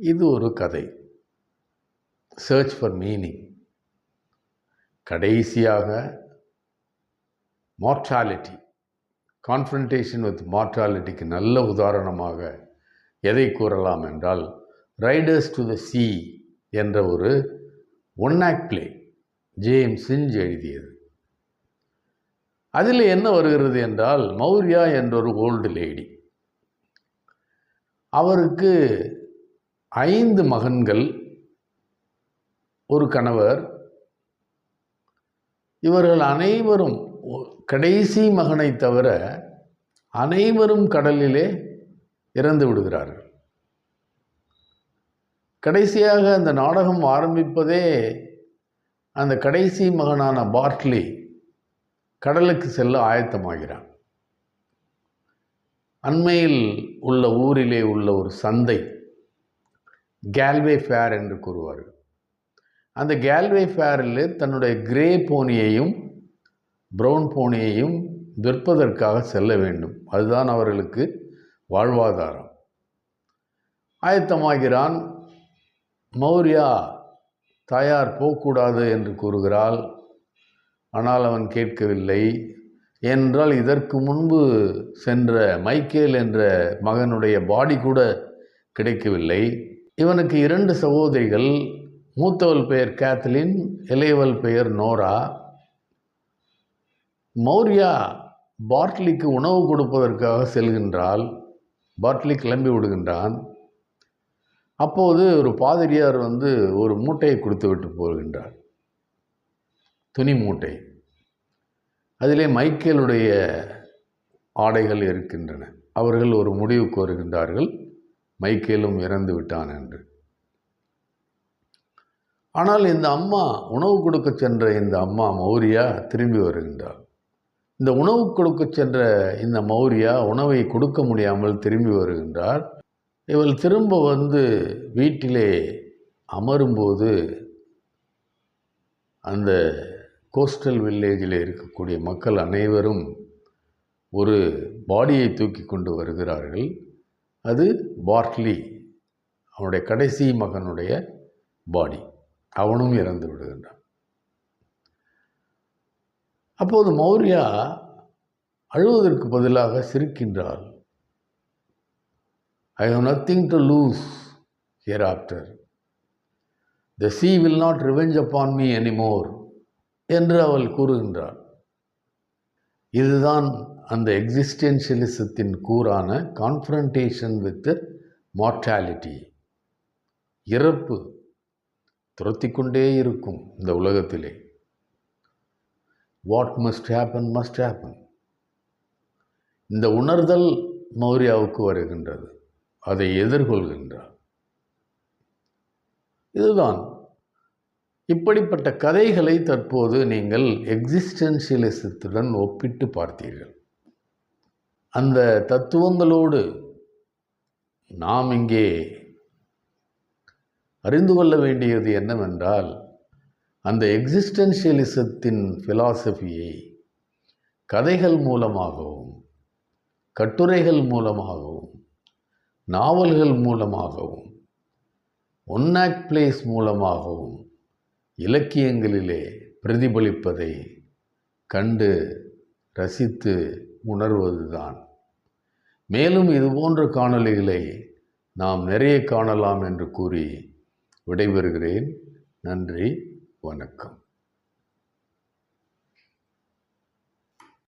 இது ஒரு கதை. Search for meaning. கடைசியாக மார்டாலிட்டி, கான்ஃபரன்டேஷன் வித் மார்டாலிட்டிக்கு நல்ல உதாரணமாக எதை கூறலாம் என்றால் ரைடர்ஸ் டு த சீ என்ற ஒரு one act play James Finch எழுதியது. அதில் என்ன வருகிறது என்றால், மௌரியா என்ற ஒரு ஓல்டு லேடி, அவருக்கு 5 மகன்கள், ஒரு கணவர். இவர்கள் அனைவரும், கடைசி மகனை தவிர அனைவரும் கடலிலே இறந்து விடுகிறார்கள். கடைசியாக அந்த நாடகம் ஆரம்பிப்பதே அந்த கடைசி மகனான பார்ட்லி கடலுக்கு செல்ல ஆயத்தமாகிறான். அண்மையில் உள்ள ஊரிலே உள்ள ஒரு சந்தை, கேல்வே ஃபேர் என்று கூறுவார்கள். அந்த கேல்வே ஃபேரில் தன்னுடைய கிரே போனியையும் ப்ரௌன் போனியையும் விற்பதற்காக செல்ல வேண்டும். அதுதான் அவர்களுக்கு வாழ்வாதாரம். ஆயத்தமாகிறான். மௌரியா தாயார் போகக்கூடாது என்று கூறுகிறாள். ஆனால் அவன் கேட்கவில்லை. ஏனென்றால் இதற்கு முன்பு சென்ற மைக்கேல் என்ற மகனுடைய பாடி கூட கிடைக்கவில்லை. இவனுக்கு 2 சகோதரிகள். மூத்தவள் பெயர் கேத்லின், இளையவள் பெயர் நோரா. மௌரியா பார்ட்லிக்கு உணவு கொடுப்பதற்காக செல்கின்றாள். பார்ட்லி கிளம்பி விடுகின்றான். அப்போது ஒரு பாதிரியார் ஒரு மூட்டையை கொடுத்து விட்டு போகின்றார், துணி மூட்டை. அதிலே மைக்கேலுடைய ஆடைகள் இருக்கின்றன. அவர்கள் ஒரு முடிவுக்கு வருகின்றார்கள், மைக்கேலும் இறந்து விட்டான் என்று. ஆனால் இந்த அம்மா, உணவு கொடுக்க சென்ற இந்த அம்மா மௌரியா திரும்பி வருகின்றார். இந்த உணவு கொடுக்க சென்ற இந்த மௌரியா உணவை கொடுக்க முடியாமல் திரும்பி வருகின்றார். இவள் திரும்ப வீட்டிலே அமரும்போது அந்த கோஸ்டல் வில்லேஜில் இருக்கக்கூடிய மக்கள் அனைவரும் ஒரு பாடியை தூக்கி கொண்டு வருகிறார்கள். அது பார்ட்லி, அவனுடைய கடைசி மகனுடைய பாடி. அவனும் இறந்து விடுகின்றான். அப்போது மௌரியா அழுவதற்கு பதிலாக சிரிக்கின்றாள். I have nothing to lose hereafter. The sea will not revenge upon me anymore என்று அவள் கூறுகின்றாள். இதுதான் அந்த எக்ஸிஸ்டென்ஷியலிசத்தின் கூறான கான்ஃபரன்டேஷன் வித் மார்டாலிட்டி. இறப்பு துரத்தி கொண்டே இருக்கும் இந்த உலகத்திலே. What must happen must happen. இந்த உணர்தல் மௌரியாவுக்கு வருகின்றது. அதை எதிர்கொள்கின்றார். இதுதான். இப்படிப்பட்ட கதைகளை தற்போது நீங்கள் எக்ஸிஸ்டென்ஷியலிசத்துடன் ஒப்பிட்டு பார்த்தீர்கள். அந்த தத்துவங்களோடு நாம் இங்கே அறிந்து கொள்ள வேண்டியது என்னவென்றால், அந்த எக்ஸிஸ்டென்ஷியலிசத்தின் ஃபிலாசபியை கதைகள் மூலமாகவும், கட்டுரைகள் மூலமாகவும், நாவல்கள் மூலமாகவும், ஒன் ஆக்ட் பிளேஸ் மூலமாகவும் இலக்கியங்களிலே பிரதிபலிப்பதை கண்டு ரசித்து உணர்வதுதான். மேலும் இதுபோன்ற காணொளிகளை நாம் நிறைய காணலாம் என்று கூறி விடைபெறுகிறேன். நன்றி, வணக்கம்.